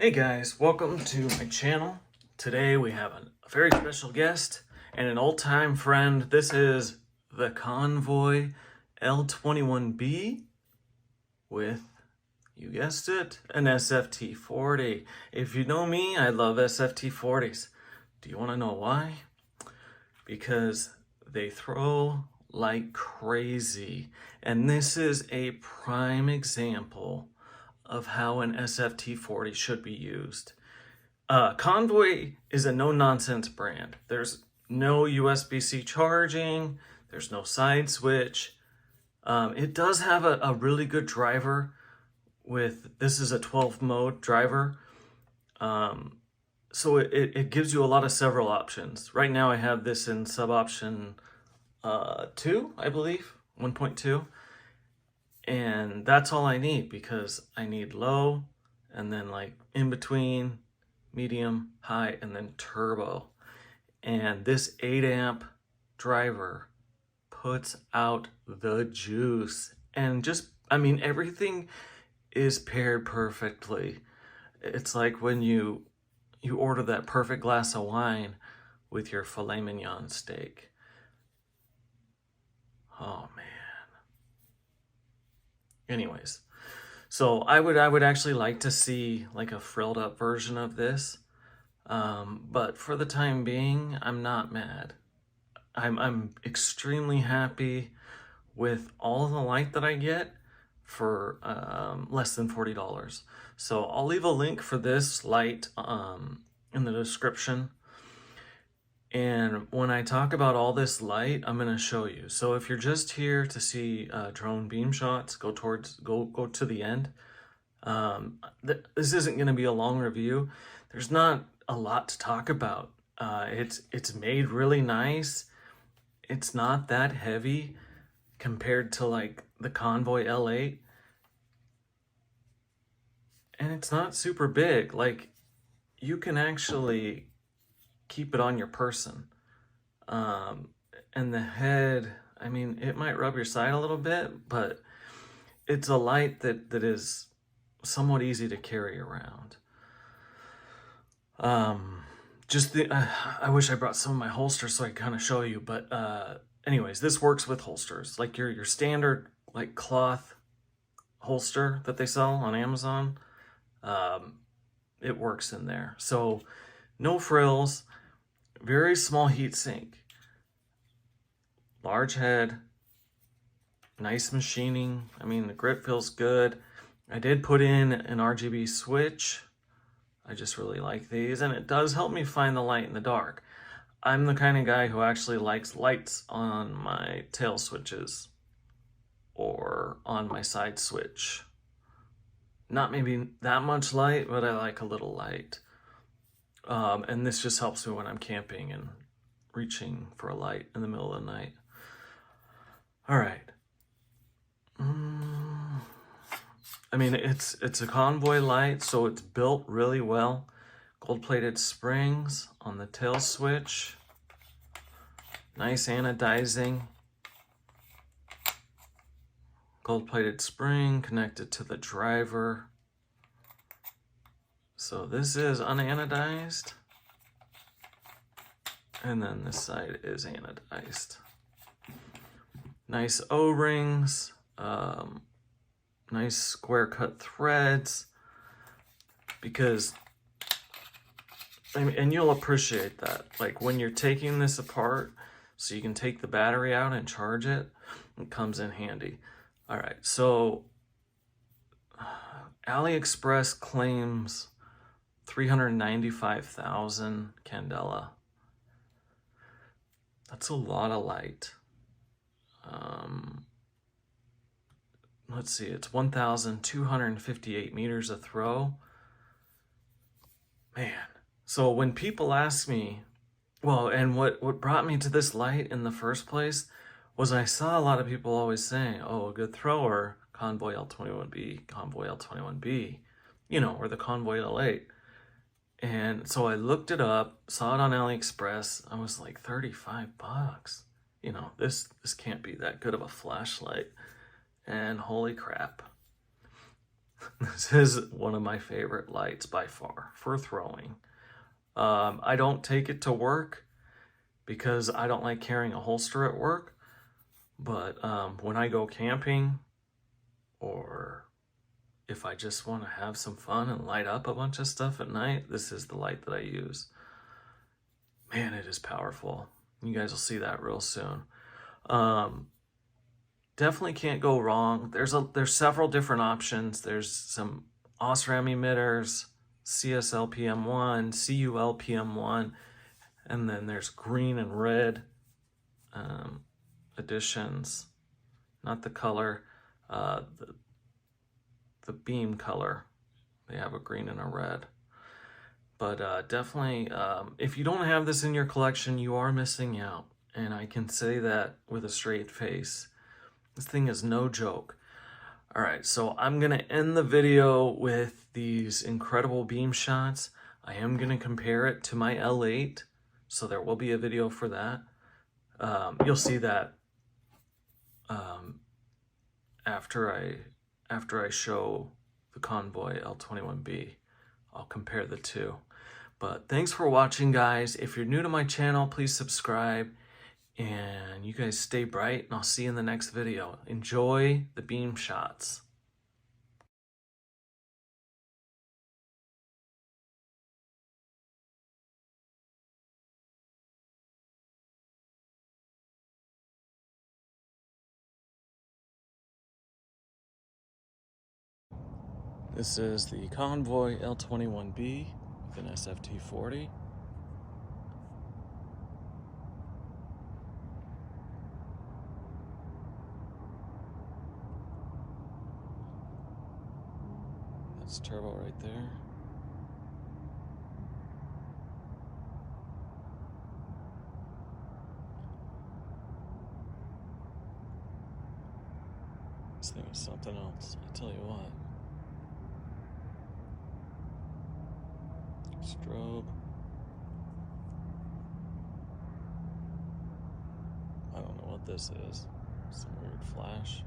Hey guys, welcome to my channel. Today we have a very special guest and an old-time friend. This is the Convoy L21B with, you guessed it, an sft40. If you know me, I love sft40s. Do you want to know why? Because they throw like crazy, and this is a prime example of how an sft40 should be used. Convoy is a no-nonsense brand. There's no USB-C charging. There's no side switch. It does have a really good driver this is a 12 mode driver. So it gives you a lot of several options. Right now I have this in sub option 2, I believe, 1.2. And that's all I need because I need low and then like in between, medium, high, and then turbo. And this 8 amp driver puts out the juice. And just, I mean, everything is paired perfectly. It's like when you order that perfect glass of wine with your filet mignon steak. Oh man. Anyways, so I would actually like to see like a frilled up version of this, but for the time being, I'm not mad. I'm extremely happy with all the light that I get for less than $40. So I'll leave a link for this light in the description. And when I talk about all this light, I'm going to show you. So if you're just here to see drone beam shots, go to the end. This isn't going to be a long review. There's not a lot to talk about. It's made really nice. It's not that heavy compared to like the Convoy L8. And it's not super big. Like you can actually keep it on your person. And the head, I mean, it might rub your side a little bit, but it's a light that is somewhat easy to carry around. I wish I brought some of my holsters so I could kind of show you, but anyways, this works with holsters. Like your standard like cloth holster that they sell on Amazon, it works in there. So no frills. Very small heat sink, large head, nice machining. I mean, the grip feels good. I did put in an RGB switch. I just really like these, and it does help me find the light in the dark. I'm the kind of guy who actually likes lights on my tail switches or on my side switch. Not maybe that much light, but I like a little light. And this just helps me when I'm camping and reaching for a light in the middle of the night. All right. I mean, it's a Convoy light, so it's built really well. Gold-plated springs on the tail switch. Nice anodizing. Gold-plated spring connected to the driver. So this is unanodized, and then this side is anodized. Nice O-rings, nice square cut threads, because, and you'll appreciate that, like when you're taking this apart, so you can take the battery out and charge it, it comes in handy. All right, so AliExpress claims 395,000 candela. That's a lot of light. Let's see, it's 1,258 meters of throw. Man, so when people ask me, well, and what brought me to this light in the first place was I saw a lot of people always saying, oh, a good thrower, Convoy L21B, Convoy L21B, you know, or the Convoy L8. And so I looked it up, saw it on AliExpress. I was like, 35 bucks. You know, this can't be that good of a flashlight. And holy crap. This is one of my favorite lights by far for throwing. I don't take it to work because I don't like carrying a holster at work, but when I go camping, or if I just want to have some fun and light up a bunch of stuff at night, this is the light that I use. Man, it is powerful. You guys will see that real soon. Definitely can't go wrong. There's several different options. There's some OSRAM emitters, CSLPM1, CULPM1, and then there's green and red additions. Not the color, the beam color. They have a green and a red. But definitely, if you don't have this in your collection, you are missing out. And I can say that with a straight face. This thing is no joke. All right, so I'm gonna end the video with these incredible beam shots. I am gonna compare it to my L8, so there will be a video for that. You'll see that after I show the Convoy L21B. I'll compare the two. But thanks for watching, guys. If you're new to my channel, please subscribe. And you guys stay bright, and I'll see you in the next video. Enjoy the beam shots. This is the Convoy L21B with an sft40. That's turbo right there. This thing is something else, I tell you what. Strobe. I don't know what this is. Some weird flash.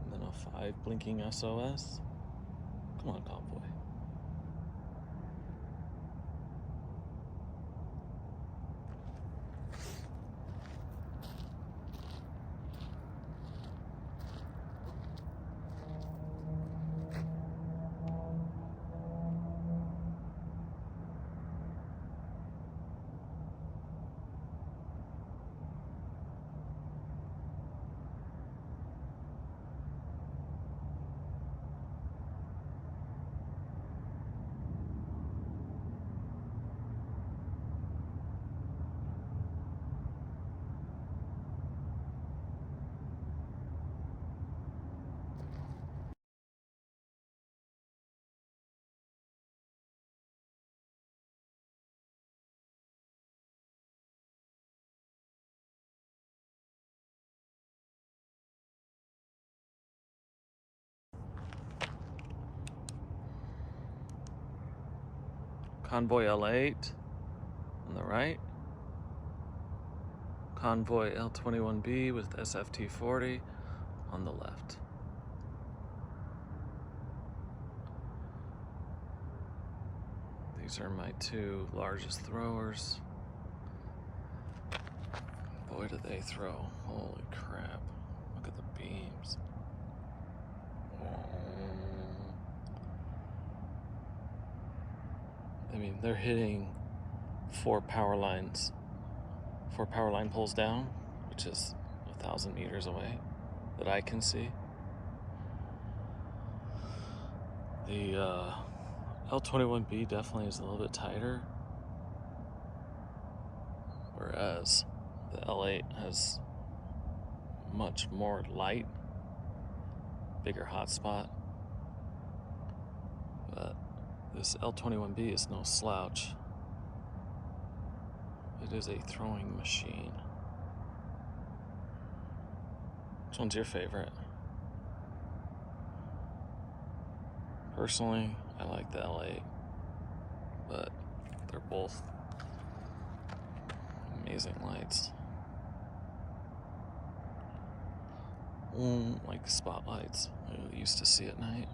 And then a 5 blinking SOS. Come on, Convoy. Convoy L8 on the right. Convoy L21B with sft40 on the left. These are my two largest throwers. Boy, do they throw. Holy crap. Look at the beams. I mean, they're hitting 4 power line poles down, which is 1,000 meters away that I can see. The L21B definitely is a little bit tighter, whereas the L8 has much more light, bigger hotspot. But this L21B is no slouch. It is a throwing machine. Which one's your favorite? Personally, I like the L8, but they're both amazing lights. like spotlights I used to see at night.